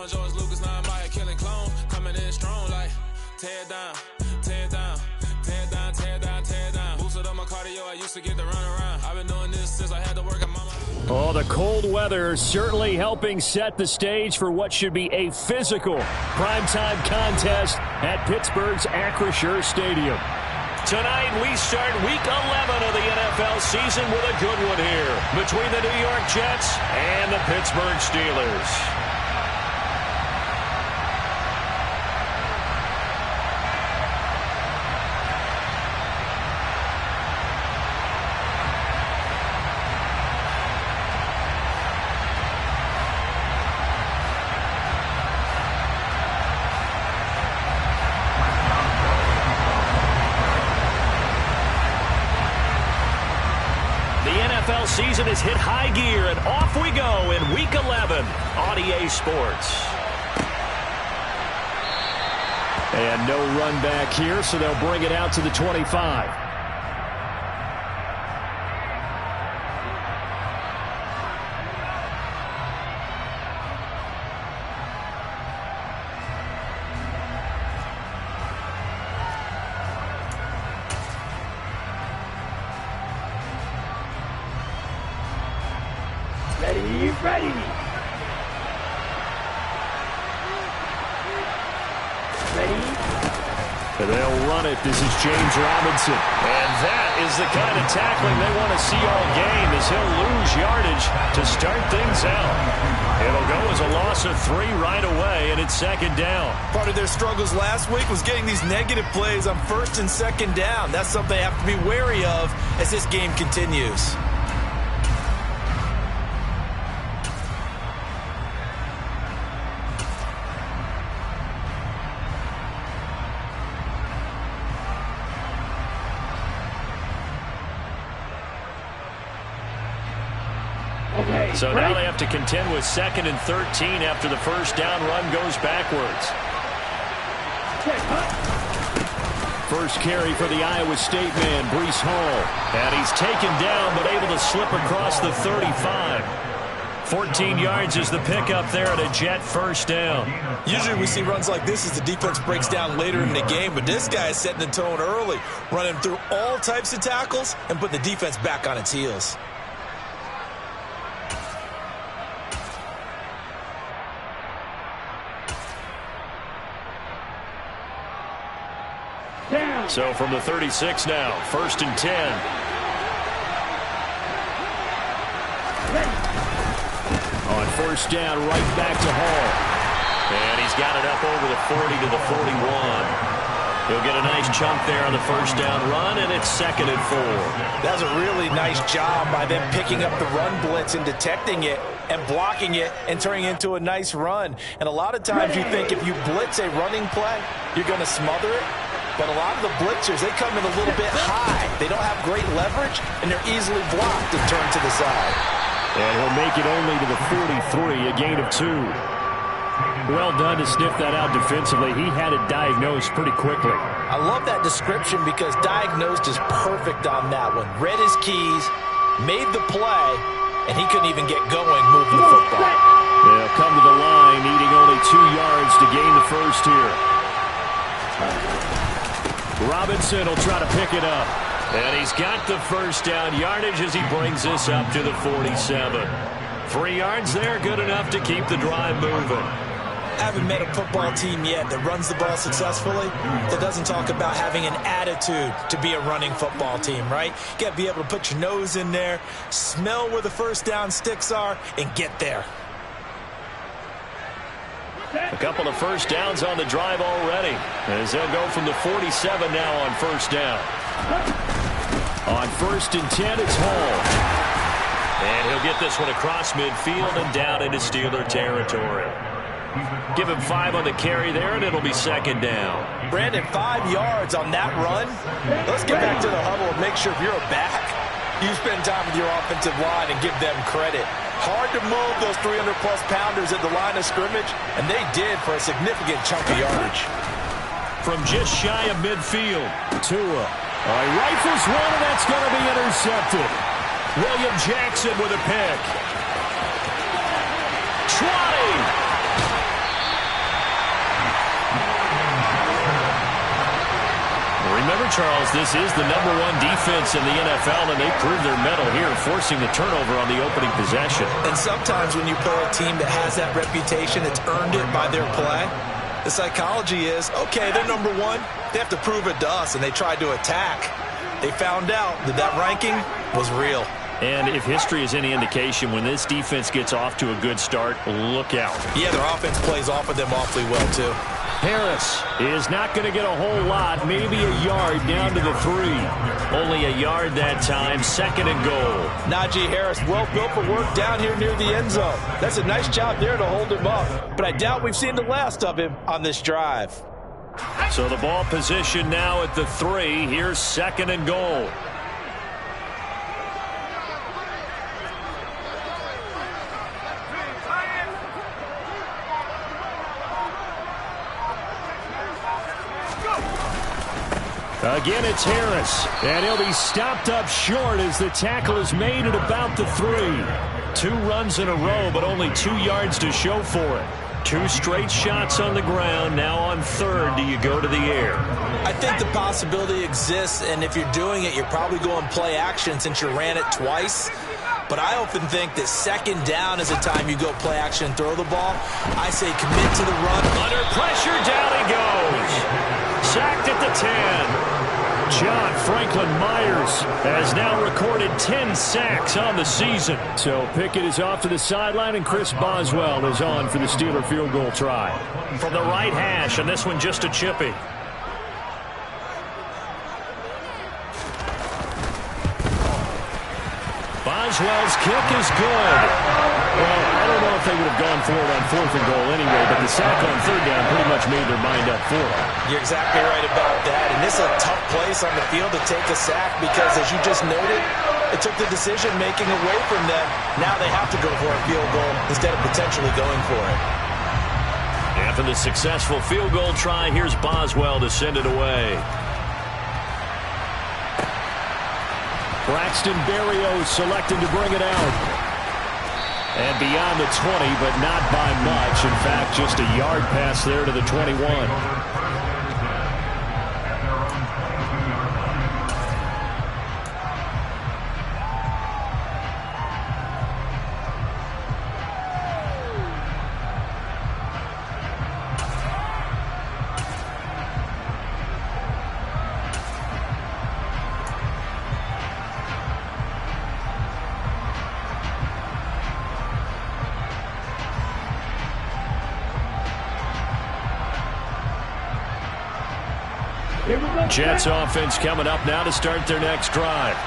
on. George Lucas, now I'm out here killing clone. Coming in strong like tear down, tear down, tear down, tear down, tear down. Boosted up my cardio, I used to get to run around. I've been doing this since I had to work at mama. Oh, the cold weather certainly helping set the stage for what should be a physical primetime contest at Pittsburgh's Acrisure Stadium. Tonight, we start Week 11 of the NFL season with a good one here between the New York Jets and the Pittsburgh Steelers. Season is hit high gear, and off we go in Week 11 on EA Sports. And no run back here, so they'll bring it out to the 25. They'll run it. This is James Robinson. And that is the kind of tackling they want to see all game, as he'll lose yardage to start things out. It'll go as a loss of 3 right away, and it's second down. Part of their struggles last week was getting these negative plays on first and second down. That's something they have to be wary of as this game continues. So now they have to contend with 2nd and 13 after the first down run goes backwards. First carry for the Iowa State man, Breece Hall. And he's taken down but able to slip across the 35. 14 yards is the pickup there at a Jet first down. Usually we see runs like this as the defense breaks down later in the game, but this guy is setting the tone early, running through all types of tackles and putting the defense back on its heels. So from the 36 now, 1st and 10. On first down, right back to Hall. And he's got it up over the 40 to the 41. He'll get a nice chunk there on the first down run, and it's 2nd and 4. That was a really nice job by them picking up the run blitz and detecting it and blocking it and turning it into a nice run. And a lot of times you think if you blitz a running play, you're going to smother it. But a lot of the blitzers, they come in a little bit high. They don't have great leverage, and they're easily blocked and turned to the side. And he'll make it only to the 43, a gain of 2. Well done to sniff that out defensively. He had it diagnosed pretty quickly. I love that description because diagnosed is perfect on that one. Read his keys, made the play, and he couldn't even get going moving the football. They'll come to the line, needing only 2 yards to gain the first here. Robinson will try to pick it up. And he's got the first down yardage as he brings this up to the 47. 3 yards there, good enough to keep the drive moving. I haven't met a football team yet that runs the ball successfully that doesn't talk about having an attitude to be a running football team, right? You got to be able to put your nose in there, smell where the first down sticks are, and get there. A couple of first downs on the drive already, as they'll go from the 47 now on first down. On 1st and 10, it's Hall. And he'll get this one across midfield and down into Steeler territory. Give him 5 on the carry there, and it'll be 2nd down. Brandon, 5 yards on that run. Let's get back to the huddle and make sure if you're a back, you spend time with your offensive line and give them credit. Hard to move those 300-plus pounders at the line of scrimmage, and they did for a significant chunk of yardage. From just shy of midfield, Tua. He rifles one, and that's going to be intercepted. William Jackson with a pick. 20. remember, Charles, this is the #1 defense in the NFL, and they proved their mettle here, forcing the turnover on the opening possession. And sometimes when you play a team that has that reputation, it's earned it by their play. The psychology is, okay, they're #1. They have to prove it to us, and they tried to attack. They found out that that ranking was real. And if history is any indication, when this defense gets off to a good start, look out. Yeah, their offense plays off of them awfully well, too. Harris is not going to get a whole lot, maybe a yard down to the 3. Only a yard that time, 2nd and goal. Najee Harris, well built for work down here near the end zone. That's a nice job there to hold him up. But I doubt we've seen the last of him on this drive. So the ball position now at the 3. Here's 2nd and goal. Again, it's Harris, and he'll be stopped up short as the tackle is made at about the 3. 2 runs in a row, but only 2 yards to show for it. 2 straight shots on the ground. Now on 3rd, do you go to the air? I think the possibility exists, and if you're doing it, you're probably going play action since you ran it twice. But I often think that 2nd down is the time you go play action and throw the ball. I say commit to the run. Under pressure, down he goes. Sacked at the 10. John Franklin Myers has now recorded 10 sacks on the season. So Pickett is off to the sideline, and Chris Boswell is on for the Steeler field goal try. From the right hash, and this one just a chippy. Boswell's kick is good. Well, I don't know if they would have gone for it on 4th and goal anyway, but the sack on 3rd down pretty much made their mind up for it. You're exactly right about that, and this is a tough place on the field to take a sack because, as you just noted, it took the decision-making away from them. Now they have to go for a field goal instead of potentially going for it. After the successful field goal try, here's Boswell to send it away. Braxton Berrios selected to bring it out. And beyond the 20, but not by much. In fact, just a yard pass there to the 21. Jets offense coming up now to start their next drive.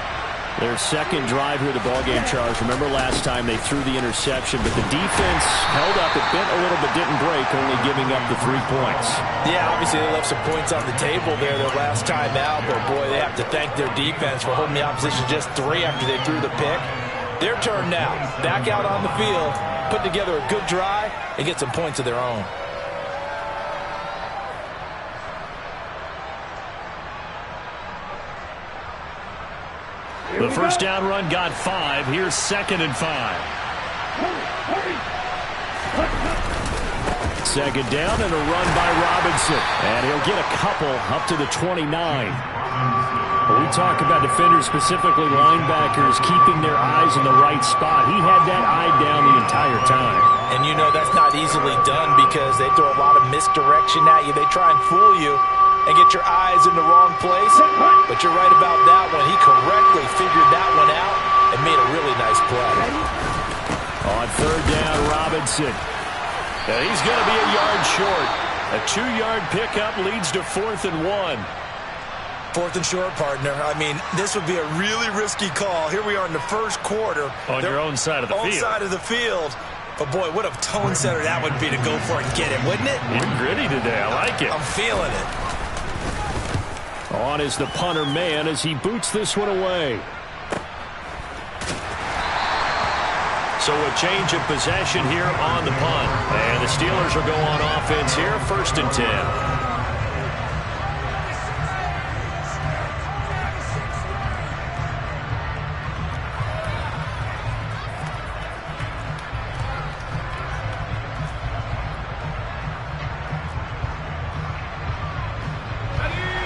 Their 2nd drive here, the ballgame, Charles. Remember last time they threw the interception, but the defense held up. It bent a little but didn't break, only giving up the 3 points. Yeah, obviously they left some points on the table there their last time out, but boy, they have to thank their defense for holding the opposition just 3 after they threw the pick. Their turn now. Back out on the field, put together a good drive, and get some points of their own. The first down run got 5. Here's 2nd and 5. 2nd down and a run by Robinson. And he'll get a couple up to the 29. We talk about defenders, specifically linebackers, keeping their eyes in the right spot. He had that eye down the entire time. And you know that's not easily done because they throw a lot of misdirection at you. They try and fool you and get your eyes in the wrong place. But you're right about that one. He correctly figured that one out and made a really nice play. On 3rd down, Robinson. And he's going to be a yard short. A 2-yard pickup leads to 4th and 1. 4th and short, partner. I mean, this would be a really risky call. Here we are in the 1st quarter. On your own side of the field. Own side of the field. But, boy, what a tone setter that would be to go for it and get it, wouldn't it? You're gritty today. I like it. I'm feeling it. On is the punter man as he boots this one away. So a change of possession here on the punt. And the Steelers will go on offense here, 1st and 10.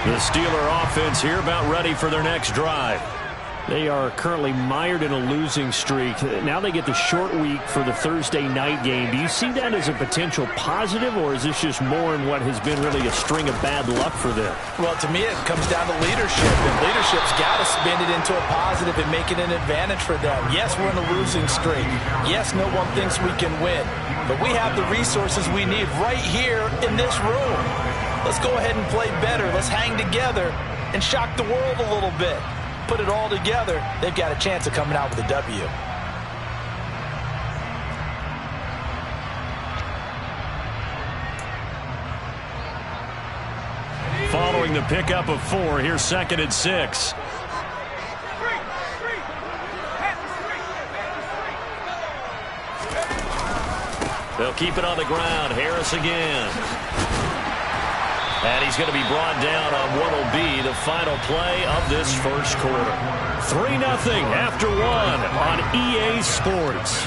The the Steeler offense here about ready for their next drive. They are currently mired in a losing streak. Now they get the short week for the Thursday night game. Do you see that as a potential positive, or is this just more in what has been really a string of bad luck for them? Well, to me, it comes down to leadership, and leadership's got to spin it into a positive and make it an advantage for them. Yes, we're in a losing streak. Yes, no one thinks we can win, but we have the resources we need right here in this room. Let's go ahead and play better. Let's hang together and shock the world a little bit. Put it all together, they've got a chance of coming out with a W. Following the pickup of 4, here's 2nd and 6. They'll keep it on the ground. Harris again. And he's going to be brought down on what will be the final play of this first quarter. 3-0 after 1 on EA Sports.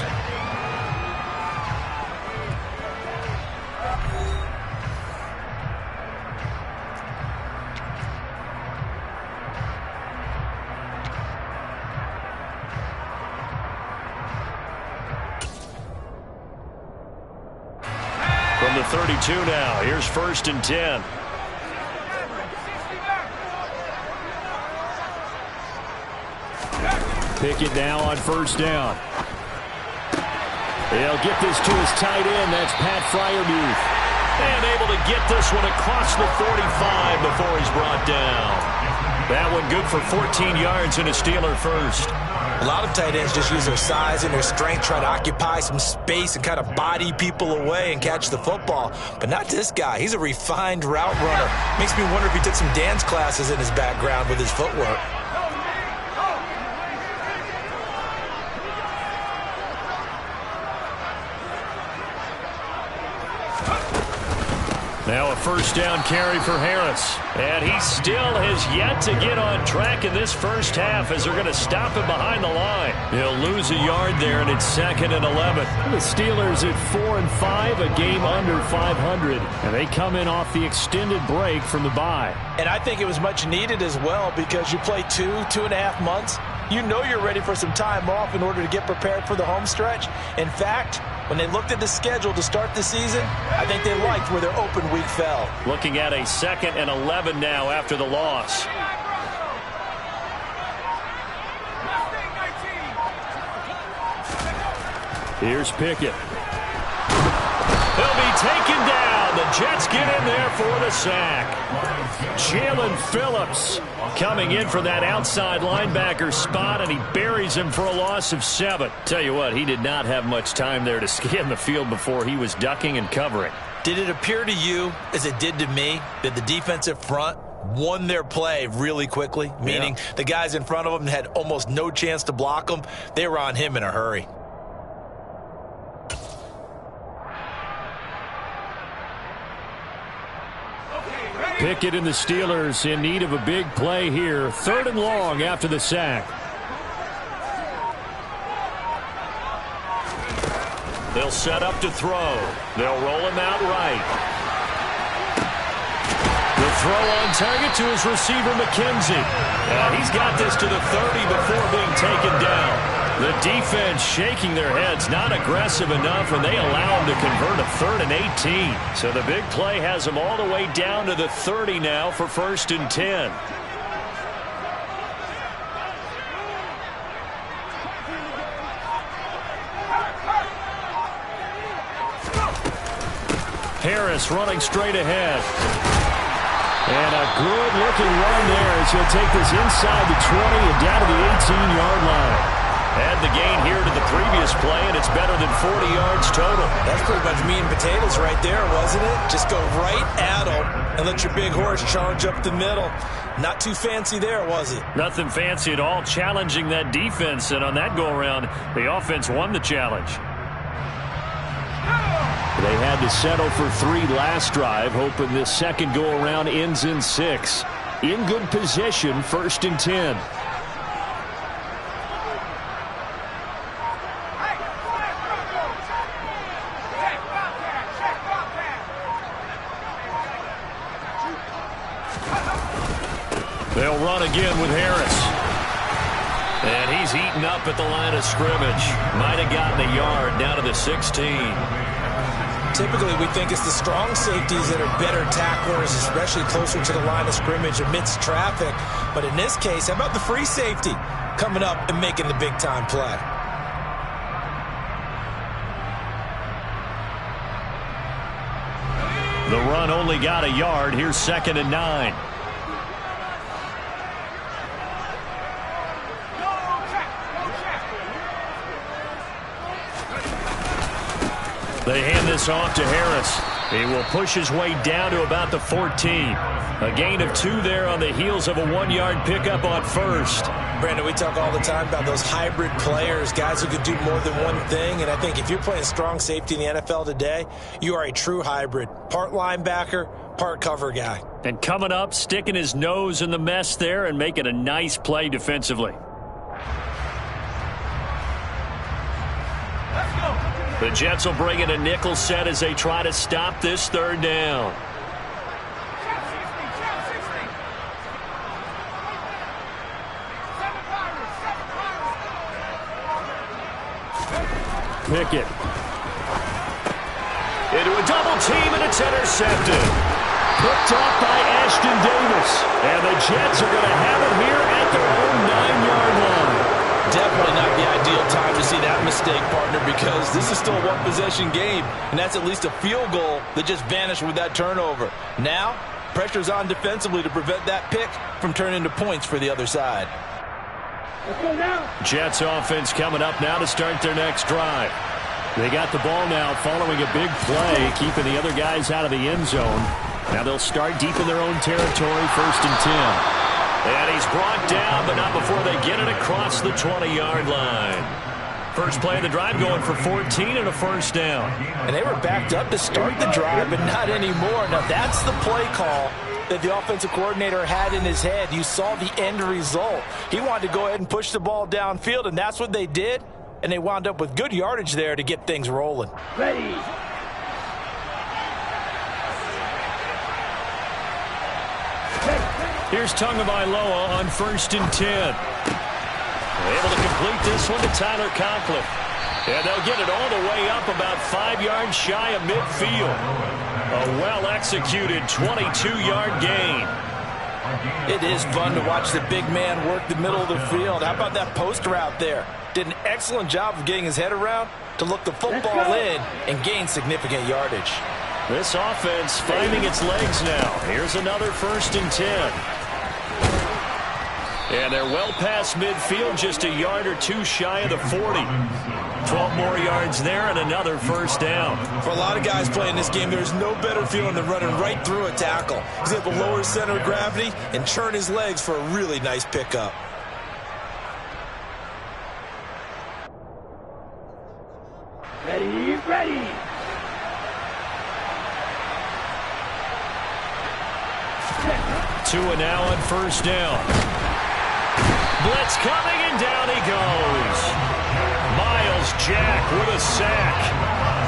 From the 32 now, here's 1st and 10. Pickett now on 1st down. He'll get this to his tight end. That's Pat Freiermuth. And able to get this one across the 45 before he's brought down. That one good for 14 yards and a Steeler first. A lot of tight ends just use their size and their strength, try to occupy some space and kind of body people away and catch the football. But not this guy. He's a refined route runner. Makes me wonder if he took some dance classes in his background with his footwork. Now a 1st down carry for Harris. And he still has yet to get on track in this first half as they're going to stop him behind the line. He'll lose a yard there, and it's 2nd and 11. The Steelers at 4-5, a game under 500. And they come in off the extended break from the bye. And I think it was much needed as well because you play 2.5 months. You know you're ready for some time off in order to get prepared for the home stretch. In fact, when they looked at the schedule to start the season, I think they liked where their open week fell. Looking at a 2nd and 11 now after the loss. Here's Pickett. He'll be taken down. The Jets get in there for the sack. Jalen Phillips coming in for that outside linebacker spot, and he buries him for a loss of 7. Tell you what, he did not have much time there to scan the field before he was ducking and covering. Did it appear to you, as it did to me, that the defensive front won their play really quickly? Meaning the guys in front of them had almost no chance to block him. They were on him in a hurry. Pickett and the Steelers in need of a big play here. 3rd and long after the sack. They'll set up to throw. They'll roll him out right. The throw on target to his receiver, McKenzie. He's got this to the 30 before being taken down. The defense shaking their heads, not aggressive enough, and they allow him to convert a 3rd and 18. So the big play has him all the way down to the 30 now for 1st and 10. Harris running straight ahead. And a good-looking run there as he'll take this inside the 20 and down to the 18-yard line. Add the gain here to the previous play, and it's better than 40 yards total. That's pretty much meat and potatoes right there, wasn't it? Just go right at them and let your big horse charge up the middle. Not too fancy there, was it? Nothing fancy at all, challenging that defense, and on that go-around, the offense won the challenge. They had to settle for 3 last drive, hoping this second go-around ends in 6. In good position, 1st and 10. again with Harris. And he's eaten up at the line of scrimmage. Might have gotten a yard down to the 16. Typically, we think it's the strong safeties that are better tacklers, especially closer to the line of scrimmage amidst traffic. But in this case, how about the free safety coming up and making the big-time play? The run only got a yard. Here's 2nd and 9. They hand this off to Harris. He will push his way down to about the 14. A gain of 2 there on the heels of a 1-yard pickup on first. Brandon, we talk all the time about those hybrid players, guys who can do more than one thing. And I think if you're playing strong safety in the NFL today, you are a true hybrid. Part linebacker, part cover guy. And coming up, sticking his nose in the mess there and making a nice play defensively. The Jets will bring in a nickel set as they try to stop this 3rd down. Pickett. Into a double team, and it's intercepted. Picked off by Ashton Davis. And the Jets are going to have it here at their own 9-yard line. Definitely not the ideal time to see that mistake, partner, because this is still a one-possession game, and that's at least a field goal that just vanished with that turnover. Now, pressure's on defensively to prevent that pick from turning into points for the other side. Jets offense coming up now to start their next drive. They got the ball now following a big play, keeping the other guys out of the end zone. Now they'll start deep in their own territory, 1st and 10. And he's brought down, but not before they get it across the 20-yard line. First play of the drive going for 14 and a 1st down. And they were backed up to start the drive, but not anymore. Now that's the play call that the offensive coordinator had in his head. You saw the end result. He wanted to go ahead and push the ball downfield, and that's what they did. And they wound up with good yardage there to get things rolling. Ready. Here's Tagovailoa on 1st and 10. Able to complete this one to Tyler Conklin. And they'll get it all the way up about 5 yards shy of midfield. A well-executed 22-yard gain. It is fun to watch the big man work the middle of the field. How about that post route there? Did an excellent job of getting his head around to look the football in and gain significant yardage. This offense finding its legs now. Here's another 1st and 10. And they're well past midfield, just a yard or 2 shy of the 40. 12 more yards there and another 1st down. For a lot of guys playing this game, there's no better feeling than running right through a tackle. He's able to lower his center of gravity and turn his legs for a really nice pickup. Ready, ready. Two and now on 1st down. Blitz coming, and down he goes. Myles Jack with a sack.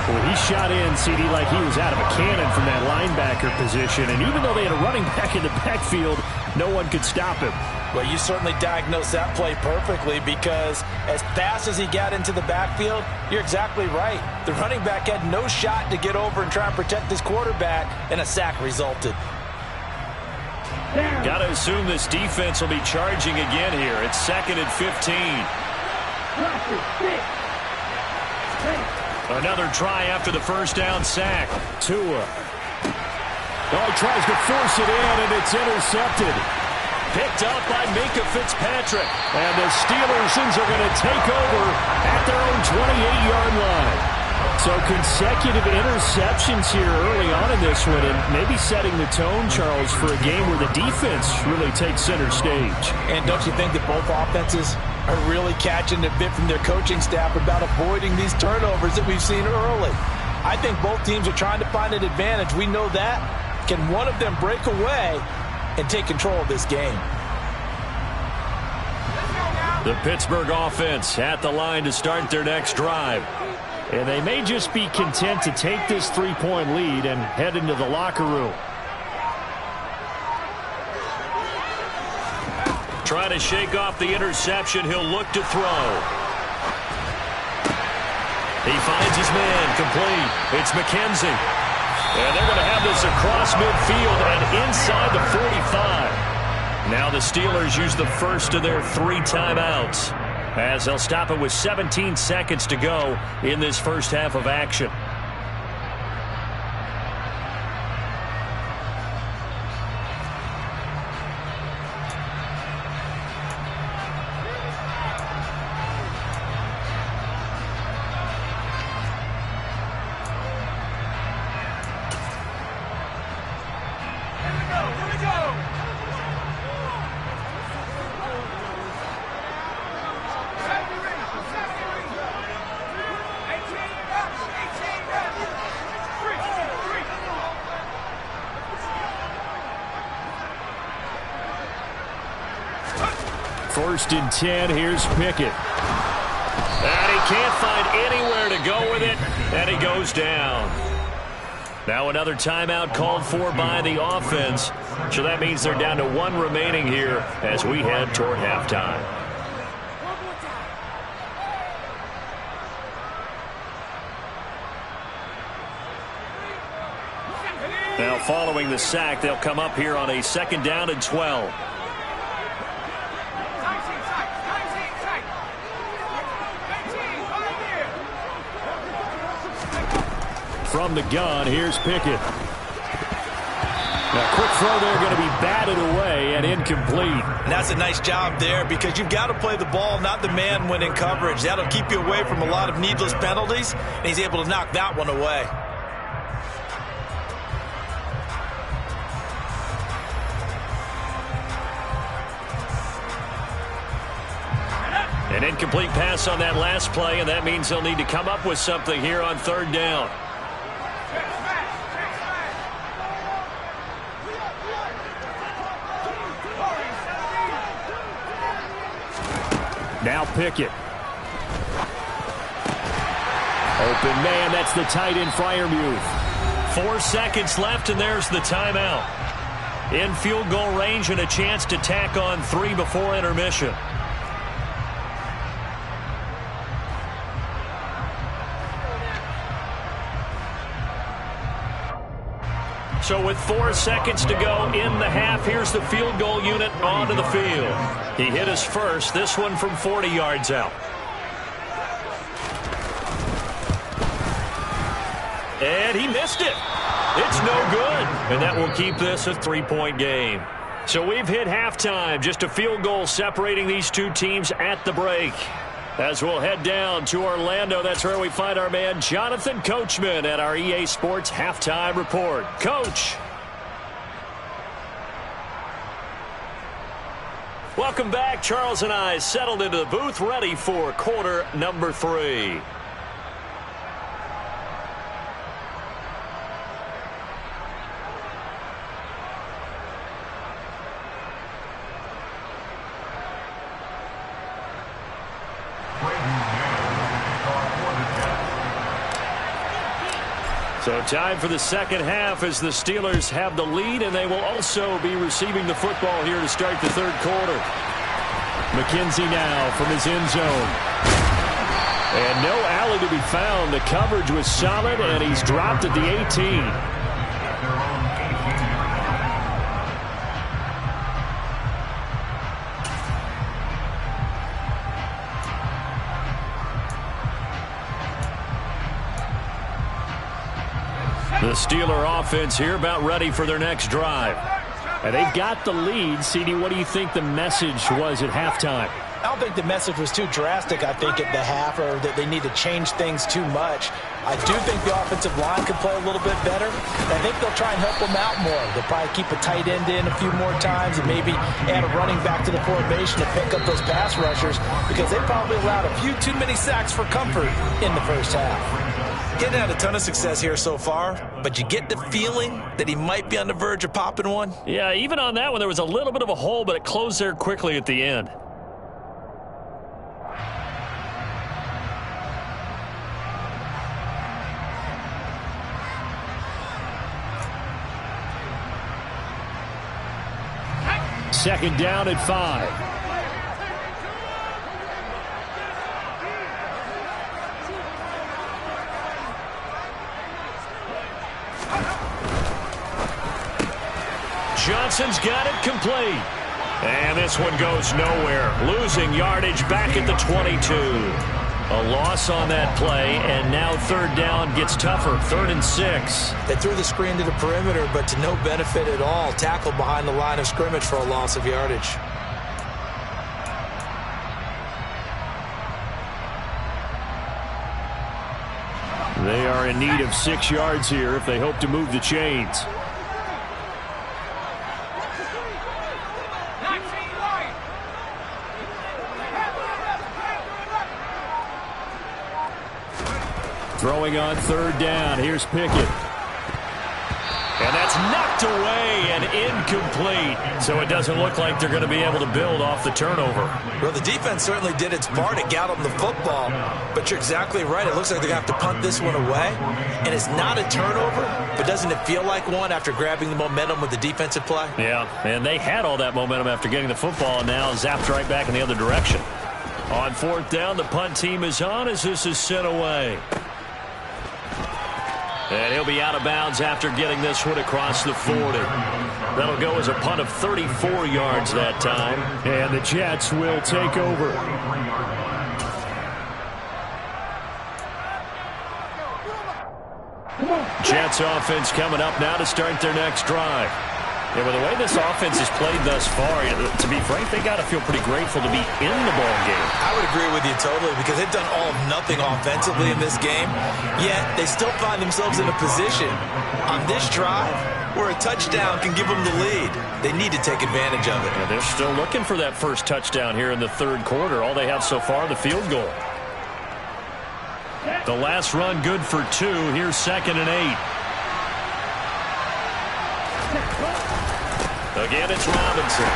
Well, he shot in, CD, like he was out of a cannon from that linebacker position. And even though they had a running back in the backfield, no one could stop him. Well, you certainly diagnosed that play perfectly, because as fast as he got into the backfield, you're exactly right. The running back had no shot to get over and try and protect his quarterback, and a sack resulted. Got to assume this defense will be charging again here. It's 2nd and 15. Another try after the 1st down sack. Tua. Oh, he tries to force it in, and it's intercepted. Picked up by Minkah Fitzpatrick. And the Steelers are going to take over at their own 28-yard line. So consecutive interceptions here early on in this one, and maybe setting the tone, Charles, for a game where the defense really takes center stage. And don't you think that both offenses are really catching the bit from their coaching staff about avoiding these turnovers that we've seen early? I think both teams are trying to find an advantage. We know that. Can one of them break away and take control of this game? The Pittsburgh offense at the line to start their next drive. And they may just be content to take this 3-point lead and head into the locker room. Trying to shake off the interception. He'll look to throw. He finds his man complete. It's McKenzie. And they're going to have this across midfield and inside the 45. Now the Steelers use the first of their 3 timeouts, as they'll stop it with 17 seconds to go in this first half of action. First and 10, here's Pickett. And he can't find anywhere to go with it, and he goes down. Now another timeout called for by the offense, so that means they're down to 1 remaining here as we head toward halftime. Now following the sack, they'll come up here on a 2nd down and 12. From the gun, here's Pickett. Now, quick throw there, going to be batted away and incomplete. And that's a nice job there, because you've got to play the ball, not the man when in coverage. That'll keep you away from a lot of needless penalties, and he's able to knock that one away. An incomplete pass on that last play, and that means they'll need to come up with something here on 3rd down. Now Pickett. Open man, that's the tight end Freiermuth. 4 seconds left, and there's the timeout. In field goal range and a chance to tack on 3 before intermission. So with 4 seconds to go in the half, here's the field goal unit onto the field. He hit his first, this one from 40 yards out. And he missed it. It's no good. And that will keep this a 3-point game. So we've hit halftime. Just a field goal separating these two teams at the break. As we'll head down to Orlando, that's where we find our man Jonathan Coachman at our EA Sports Halftime Report. Coach. Welcome back. Charles and I settled into the booth, ready for quarter number 3. So time for the second half as the Steelers have the lead, and they will also be receiving the football here to start the 3rd quarter. McKenzie now from his end zone. And no alley to be found. The coverage was solid, and he's dropped at the 18. The Steeler offense here about ready for their next drive. And they've got the lead. CD, what do you think the message was at halftime? I don't think the message was too drastic, I think, at the half, or that they need to change things too much. I do think the offensive line could play a little bit better. I think they'll try and help them out more. They'll probably keep a tight end in a few more times and maybe add a running back to the formation to pick up those pass rushers, because they probably allowed a few too many sacks for comfort in the first half. Getting had a ton of success here so far, but you get the feeling that he might be on the verge of popping one. Yeah, even on that one, there was a little bit of a hole, but it closed there quickly at the end. Second down at 5. Robinson's got it complete. And this one goes nowhere. Losing yardage back at the 22. A loss on that play, and now third down gets tougher. 3rd and 6. They threw the screen to the perimeter, but to no benefit at all. Tackled behind the line of scrimmage for a loss of yardage. They are in need of 6 yards here if they hope to move the chains. Throwing on 3rd down. Here's Pickett. And that's knocked away and incomplete. So it doesn't look like they're going to be able to build off the turnover. Well, the defense certainly did its part. It got them the football. But you're exactly right. It looks like they're going to have to punt this one away. And it's not a turnover, but doesn't it feel like one after grabbing the momentum with the defensive play? Yeah, and they had all that momentum after getting the football and now zapped right back in the other direction. On 4th down, the punt team is on as this is sent away. And he'll be out of bounds after getting this one across the 40. That'll go as a punt of 34 yards that time. And the Jets will take over. Jets offense coming up now to start their next drive. Yeah, with the way this offense has played thus far, to be frank, they got to feel pretty grateful to be in the ball game. I would agree with you totally because they've done all of nothing offensively in this game, yet they still find themselves in a position on this drive where a touchdown can give them the lead. They need to take advantage of it. Yeah, they're still looking for that first touchdown here in the 3rd quarter. All they have so far, the field goal. The last run good for 2. Here's 2nd and 8. Again, it's Robinson.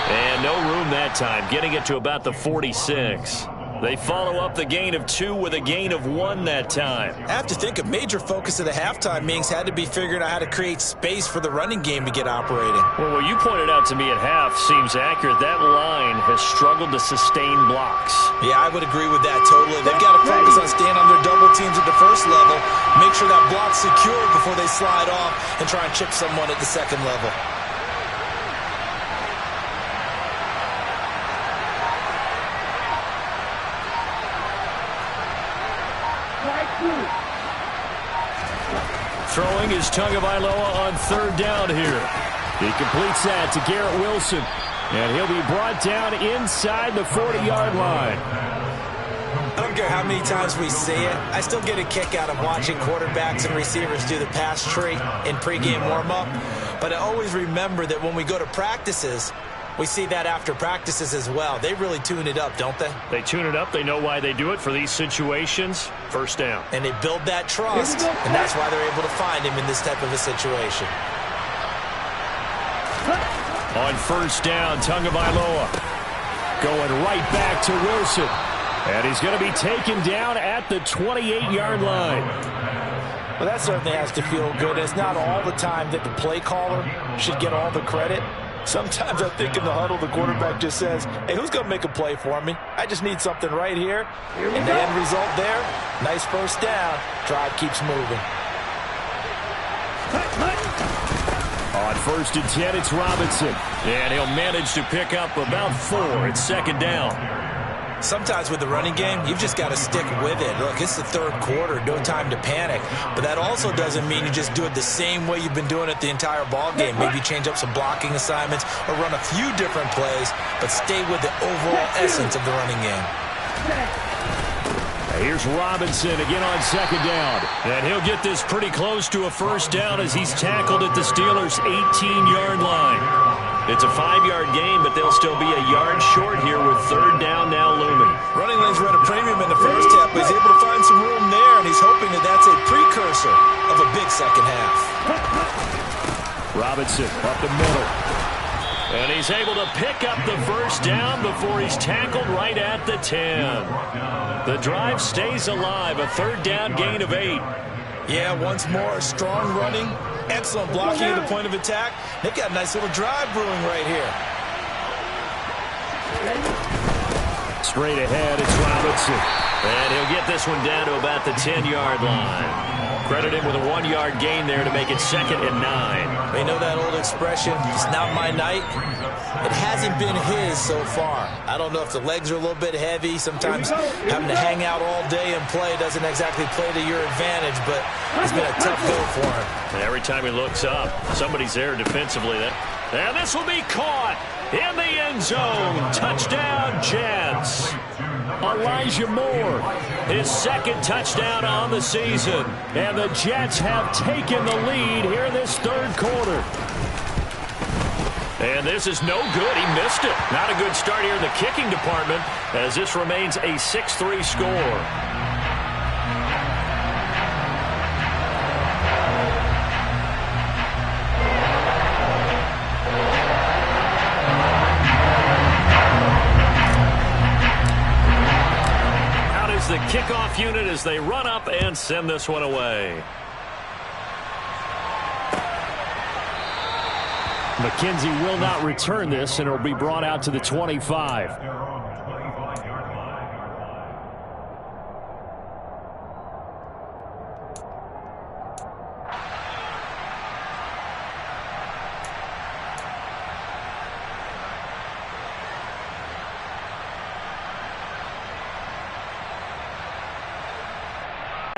And no room that time, getting it to about the 46. They follow up the gain of 2 with a gain of 1 that time. I have to think a major focus of the halftime meetings had to be figuring out how to create space for the running game to get operating. Well, what you pointed out to me at half seems accurate. That line has struggled to sustain blocks. Yeah, I would agree with that totally. They've got to focus on staying on their double teams at the first level, make sure that block's secure before they slide off and try and chip someone at the second level. Throwing is Tagovailoa on 3rd down here. He completes that to Garrett Wilson. And he'll be brought down inside the 40-yard line. I don't care how many times we see it. I still get a kick out of watching quarterbacks and receivers do the pass tree in pregame warm-up. But I always remember that when we go to practices, we see that after practices as well. They really tune it up, don't they? They tune it up. They know why they do it for these situations. 1st down. And they build that trust, and that's why they're able to find him in this type of a situation. On 1st down, Tagovailoa going right back to Wilson. And he's going to be taken down at the 28-yard line. Well, that certainly has to feel good. It's not all the time that the play caller should get all the credit. Sometimes I think in the huddle, the quarterback just says, hey, who's going to make a play for me? I just need something right here. And the end result there, nice 1st down. Drive keeps moving. On 1st and 10, it's Robinson. And he'll manage to pick up about 4. It's 2nd down. Sometimes with the running game, you've just got to stick with it. Look, it's the 3rd quarter, no time to panic. But that also doesn't mean you just do it the same way you've been doing it the entire ball game. Maybe change up some blocking assignments or run a few different plays, but stay with the overall essence of the running game. Here's Robinson again on 2nd down. And he'll get this pretty close to a 1st down as he's tackled at the Steelers' 18-yard line. It's a 5-yard gain, but they'll still be a yard short here with 3rd down now looming. Running lanes were at a premium in the first half, but he's able to find some room there, and he's hoping that that's a precursor of a big second half. Robinson up the middle. And he's able to pick up the 1st down before he's tackled right at the 10. The drive stays alive, a 3rd down gain of 8. Yeah, once more, strong running, excellent blocking at the point of attack. They've got a nice little drive brewing right here. Straight ahead, it's Robinson. And he'll get this one down to about the 10-yard line. Credit him with a 1-yard gain there to make it 2nd and 9. You know that old expression, it's not my night? It hasn't been his so far. I don't know if the legs are a little bit heavy. Sometimes having to hang out all day and play doesn't exactly play to your advantage, but it's been a tough go for him. And every time he looks up, somebody's there defensively. And this will be caught in the end zone. Touchdown, Jets. Elijah Moore, his 2nd touchdown on the season. And the Jets have taken the lead here in this 3rd quarter. And this is no good. He missed it. Not a good start here in the kicking department as this remains a 6-3 score. The kickoff unit as they run up and send this one away. McKenzie will not return this, and it will be brought out to the 25.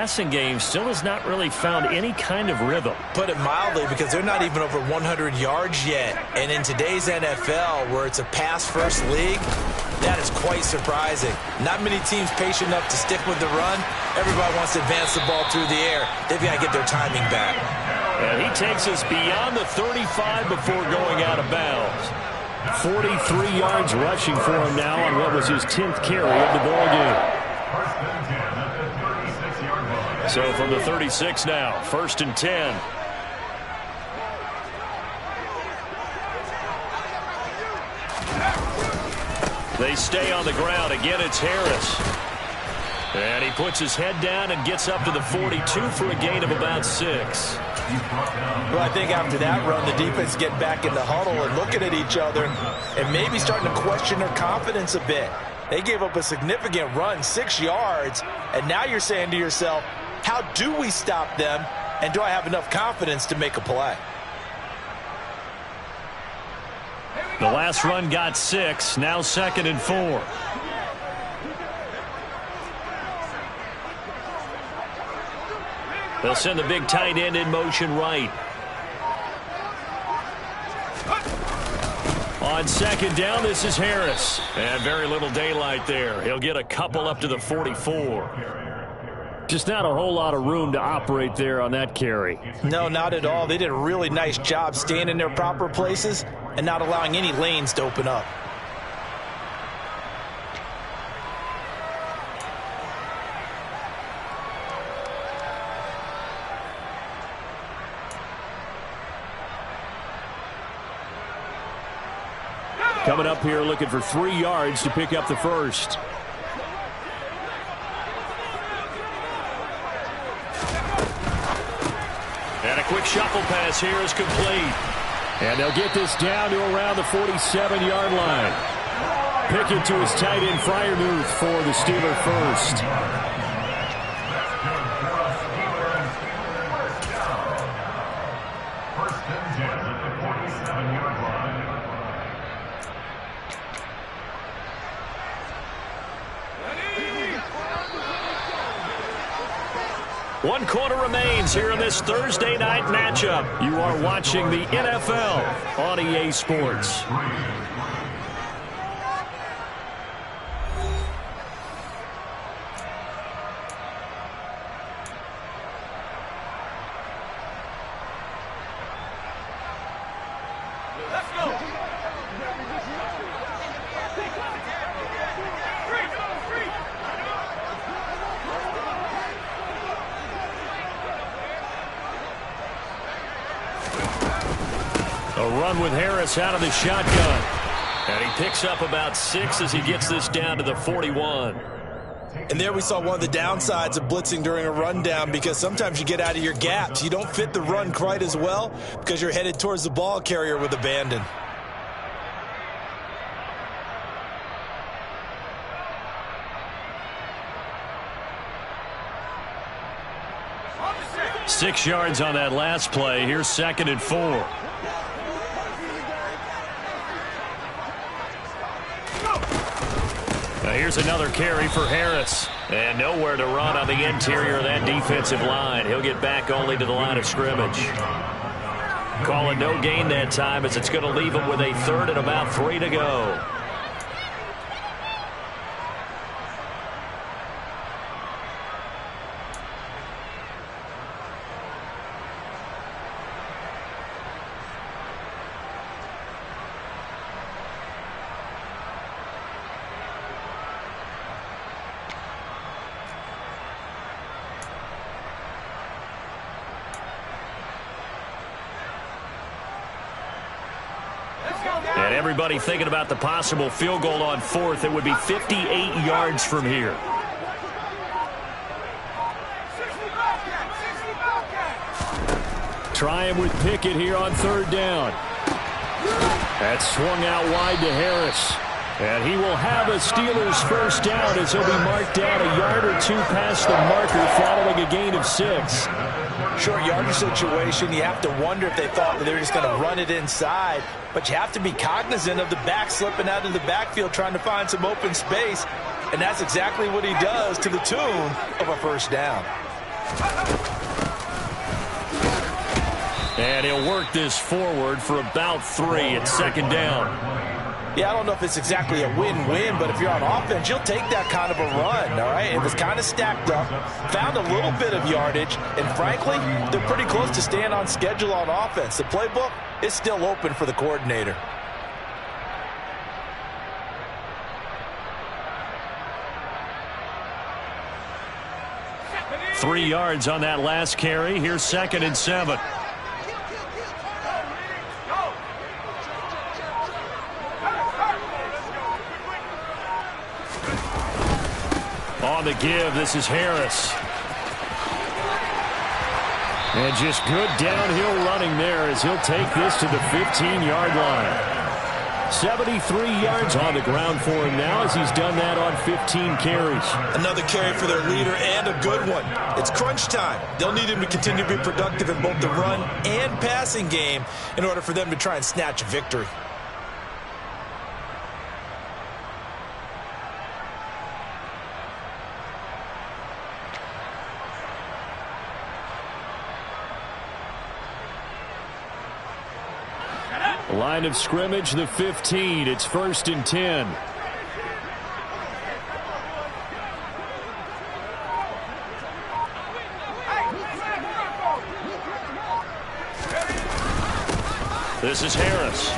Passing game still has not really found any kind of rhythm. Put it mildly, because they're not even over 100 yards yet. And in today's NFL, where it's a pass-first league, that is quite surprising. Not many teams patient enough to stick with the run. Everybody wants to advance the ball through the air. They've got to get their timing back. And he takes us beyond the 35 before going out of bounds. 43 yards rushing for him now on what was his 10th carry of the ball game. So from the 36 now, 1st and 10. They stay on the ground. Again, it's Harris. And he puts his head down and gets up to the 42 for a gain of about 6. Well, I think after that run, the defense get back in the huddle and looking at each other and maybe starting to question their confidence a bit. They gave up a significant run, 6 yards, and now you're saying to yourself, how do we stop them, and do I have enough confidence to make a play? The last run got 6, now 2nd and 4. They'll send the big tight end in motion right. On 2nd down, this is Harris. And very little daylight there. He'll get a couple up to the 44. Just not a whole lot of room to operate there on that carry. No, not at all. They did a really nice job staying in their proper places and not allowing any lanes to open up. Coming up here looking for 3 yards to pick up the first. And a quick shuffle pass here is complete. And they'll get this down to around the 47-yard line. Pickett to his tight end, Freiermuth, for the Steeler first. One quarter remains here in this Thursday night matchup. You are watching the NFL on EA Sports. A run with Harris out of the shotgun. And he picks up about 6 as he gets this down to the 41. And there we saw one of the downsides of blitzing during a rundown, because sometimes you get out of your gaps. You don't fit the run quite as well because you're headed towards the ball carrier with abandon. 6 yards on that last play. Here's 2nd and 4. Now here's another carry for Harris. And nowhere to run on the interior of that defensive line. He'll get back only to the line of scrimmage. Call it no gain that time as it's going to leave him with a 3rd and about 3 to go. And everybody thinking about the possible field goal on 4th. It would be 58 yards from here. Trying with Pickett here on 3rd down. That's swung out wide to Harris. And he will have a Steelers 1st down as he'll be marked down a yard or 2 past the marker following a gain of 6. Short yardage situation, you have to wonder if they thought that they were just going to run it inside. But you have to be cognizant of the back slipping out of the backfield trying to find some open space. And that's exactly what he does to the tune of a 1st down. And he'll work this forward for about 3 at 2nd down. Yeah, I don't know if it's exactly a win-win, but if you're on offense, you'll take that kind of a run, all right? It was kind of stacked up, found a little bit of yardage, and frankly, they're pretty close to staying on schedule on offense. The playbook is still open for the coordinator. Three yards on that last carry. Here's 2nd and 7. On the give, this is Harris. And just good downhill running there as he'll take this to the 15-yard line. 73 yards on the ground for him now as he's done that on 15 carries. Another carry for their leader and a good one. It's crunch time. They'll need him to continue to be productive in both the run and passing game in order for them to try and snatch a victory. Line of scrimmage, the 15. It's 1st and 10. This is Harris.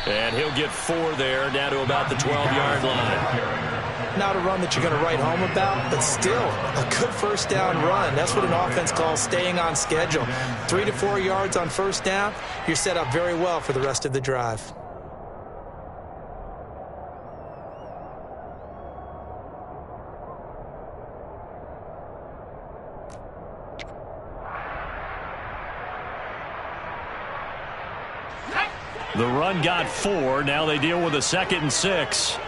And he'll get 4 there, down to about the 12-yard line. Not a run that you're going to write home about, but still a good 1st down run. That's what an offense calls staying on schedule. 3 to 4 yards on 1st down, you're set up very well for the rest of the drive. The run got 4. Now they deal with a 2nd and 6.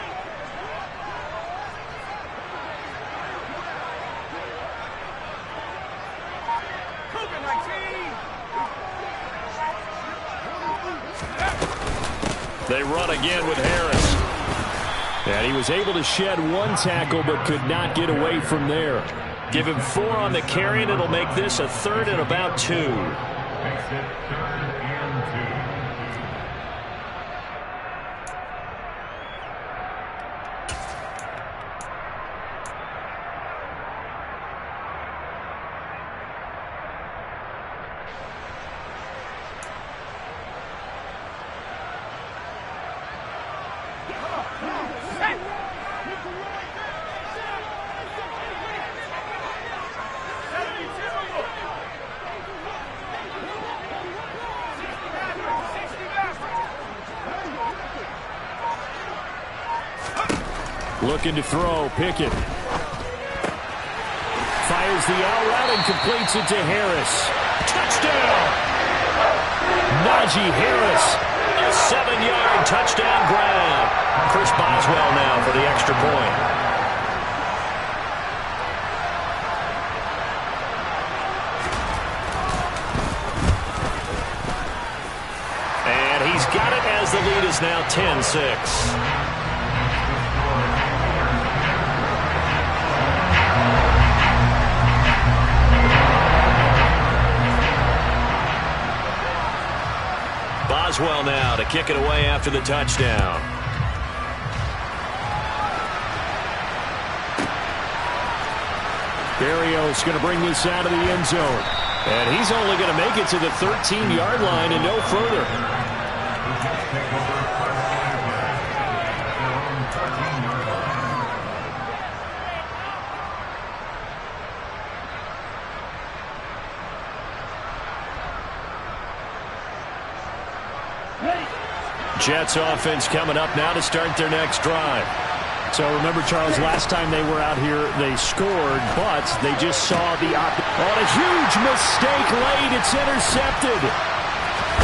They run again with Harris. And he was able to shed 1 tackle but could not get away from there. Give him 4 on the carry, and it'll make this a 3rd and about 2. Looking to throw, Pickett. Fires the out route and completes it to Harris. Touchdown! Najee Harris, a 7-yard touchdown grab. Chris Boswell now for the extra point. is now 10-6. Boswell now to kick it away after the touchdown. Berrios going to bring this out of the end zone. And he's only going to make it to the 13-yard line and no further. Jets offense coming up now to start their next drive. So remember, Charles, last time they were out here, they scored, but they just saw the on a huge mistake late. It's intercepted.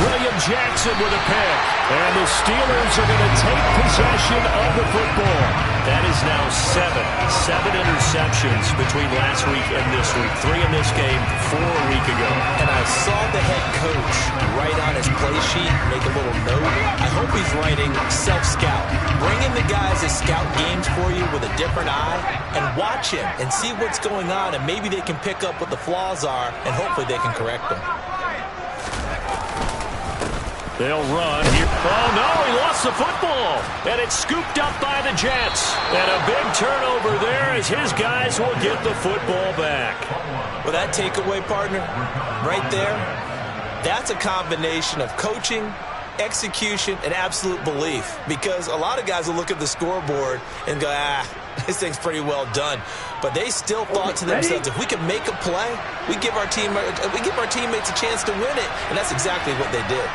William Jackson with a pick. And the Steelers are going to take possession of the football. That is now 7 interceptions between last week and this week. 3 in this game, 4 a week ago. And I saw the head coach write on his play sheet, make a little note. I hope he's writing self-scout. Bring in the guys that scout games for you with a different eye and watch him and see what's going on, and maybe they can pick up what the flaws are, and hopefully they can correct them. They'll run here. Oh, no, he lost the football. And it's scooped up by the Jets. And a big turnover there as his guys will get the football back. Well, that takeaway, partner, right there, that's a combination of coaching, execution, and absolute belief. Because a lot of guys will look at the scoreboard and go, this thing's pretty well done. But they still thought to themselves, if we can make a play, we give our teammates a chance to win it. And that's exactly what they did.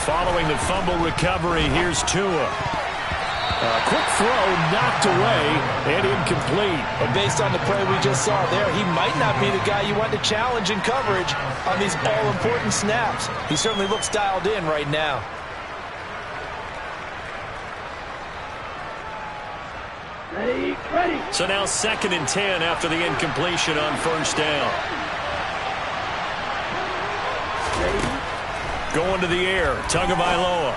Following the fumble recovery, here's Tua. A quick throw knocked away and incomplete. And based on the play we just saw there, he might not be the guy you want to challenge in coverage on these all-important snaps. He certainly looks dialed in right now. Ready. So now 2nd and 10 after the incompletion on first down. Going to the air, Tagovailoa.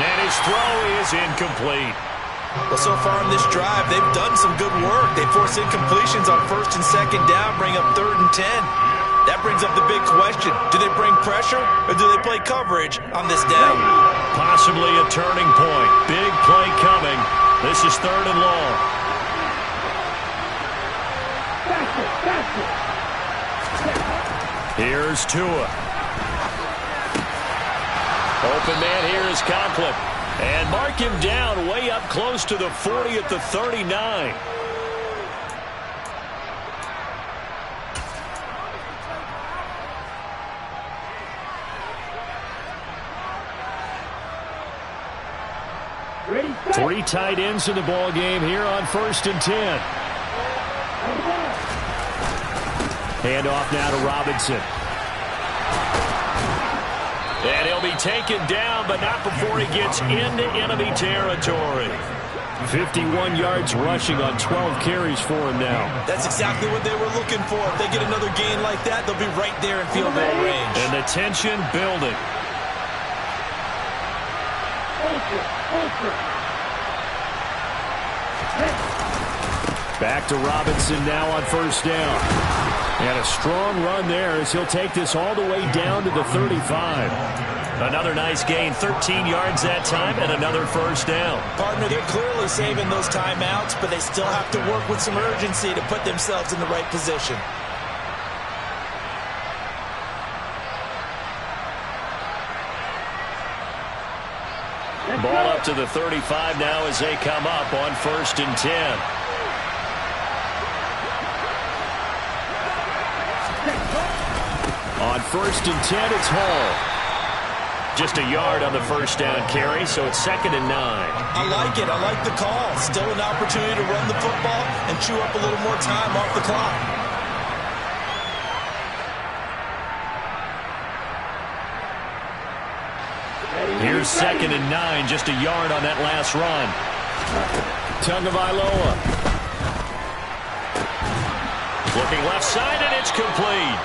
And his throw is incomplete. Well, so far in this drive, they've done some good work. They force incompletions on 1st and 2nd down, bring up 3rd and 10. That brings up the big question. Do they bring pressure or do they play coverage on this down? Possibly a turning point. Big play coming. This is 3rd and long. Here's Tua. Open man here is Conklin. And mark him down way up close to the 40 at the 39. Ready, 3 tight ends in the ball game here on 1st and 10. Hand off now to Robinson. And he'll be taken down, but not before he gets into enemy territory. 51 yards rushing on 12 carries for him now. That's exactly what they were looking for. If they get another gain like that, they'll be right there in field goal range. And the tension building. Back to Robinson now on 1st down. And a strong run there as he'll take this all the way down to the 35. Another nice gain, 13 yards that time, and another 1st down. Partner, they're clearly saving those timeouts, but they still have to work with some urgency to put themselves in the right position. Ball up to the 35 now as they come up on 1st and 10. On 1st and 10, it's Hall. Just a yard on the 1st down carry, so it's 2nd and 9. I like it. I like the call. Still an opportunity to run the football and chew up a little more time off the clock. Here's 2nd and 9, just a yard on that last run. Tagovailoa. Looking left side, and it's complete.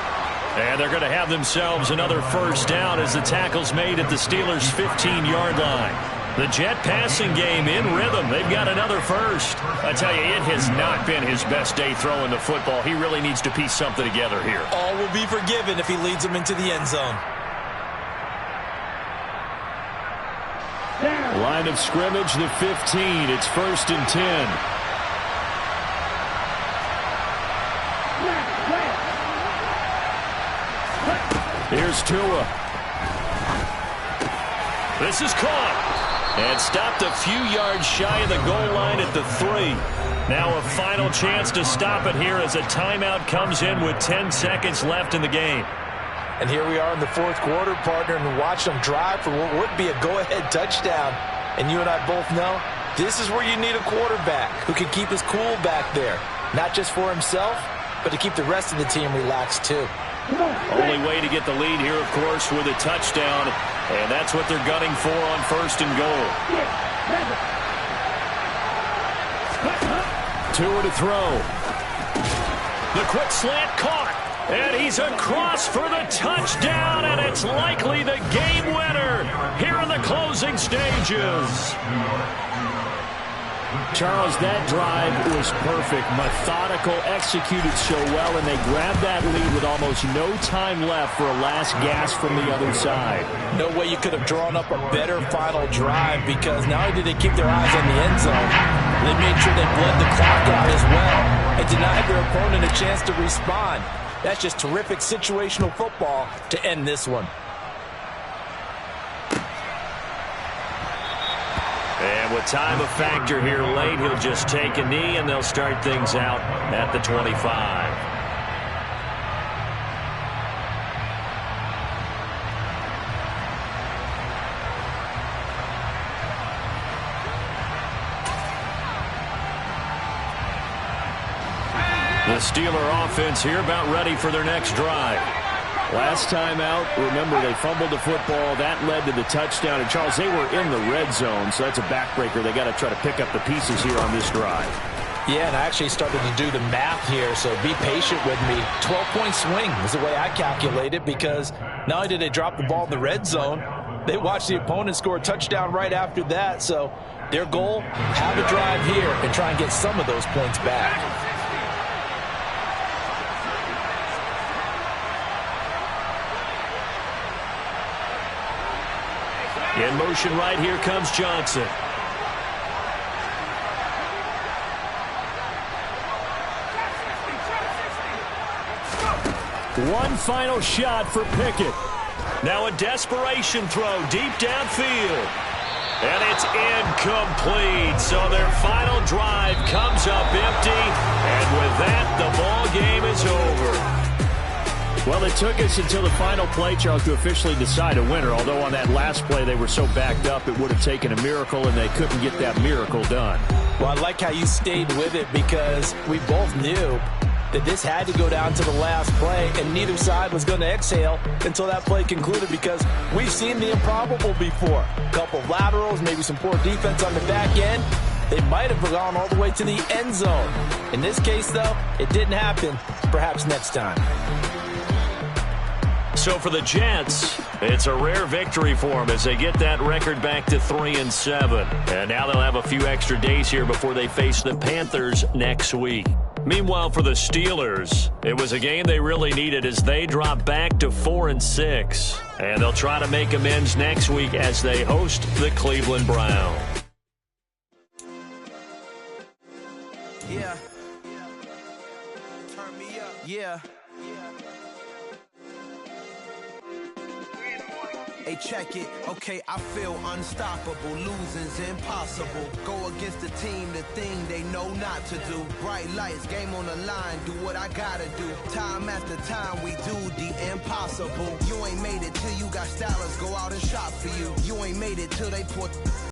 And they're going to have themselves another first down as the tackle's made at the Steelers' 15-yard line. The Jet passing game in rhythm. They've got another first. I tell you, it has not been his best day throwing the football. He really needs to piece something together here. All will be forgiven if he leads them into the end zone. Line of scrimmage, the 15. It's 1st and 10. Here's Tua. This is caught. And stopped a few yards shy of the goal line at the 3. Now a final chance to stop it here as a timeout comes in with 10 seconds left in the game. And here we are in the 4th quarter, partner, and watch them drive for what would be a go-ahead touchdown. And you and I both know this is where you need a quarterback who can keep his cool back there. Not just for himself, but to keep the rest of the team relaxed too. Only way to get the lead here, of course, with a touchdown. And that's what they're gunning for on 1st and goal. Tua to throw. The quick slant caught. And he's across for the touchdown, and it's likely the game winner here in the closing stages. Charles, that drive was perfect. Methodical, executed so well, and they grabbed that lead with almost no time left for a last gasp from the other side. No way you could have drawn up a better final drive, because not only did they keep their eyes on the end zone, they made sure they bled the clock out as well and denied their opponent a chance to respond. That's just terrific situational football to end this one. And with time a factor here late, he'll just take a knee, and they'll start things out at the 25. The Steeler offense here about ready for their next drive. Last time out, remember, they fumbled the football. That led to the touchdown. And, Charles, they were in the red zone, so that's a backbreaker. They got to try to pick up the pieces here on this drive. Yeah, and I actually started to do the math here, so be patient with me. 12-point swing is the way I calculate it, because not only did they drop the ball in the red zone, they watched the opponent score a touchdown right after that. So their goal, have a drive here and try and get some of those points back. In motion right, here comes Johnson. One final shot for Pickett. Now a desperation throw deep downfield. And it's incomplete. So their final drive comes up empty. And with that, the ball game is over. Well, it took us until the final play, Charles, to officially decide a winner. Although on that last play they were so backed up, it would have taken a miracle, and they couldn't get that miracle done. Well, I like how you stayed with it, because we both knew that this had to go down to the last play, and neither side was going to exhale until that play concluded, because we've seen the improbable before. A couple of laterals, maybe some poor defense on the back end. They might have gone all the way to the end zone. In this case, though, it didn't happen. Perhaps next time. So for the Jets, it's a rare victory for them as they get that record back to 3-7. And now they'll have a few extra days here before they face the Panthers next week. Meanwhile, for the Steelers, it was a game they really needed as they drop back to 4-6. And they'll try to make amends next week as they host the Cleveland Browns. Yeah. Turn me up. Yeah. Hey, check it. Okay, I feel unstoppable. Losing's impossible. Go against the team, the thing they know not to do. Bright lights, game on the line. Do what I gotta do. Time after time, we do the impossible. You ain't made it till you got stylists go out and shop for you. You ain't made it till they put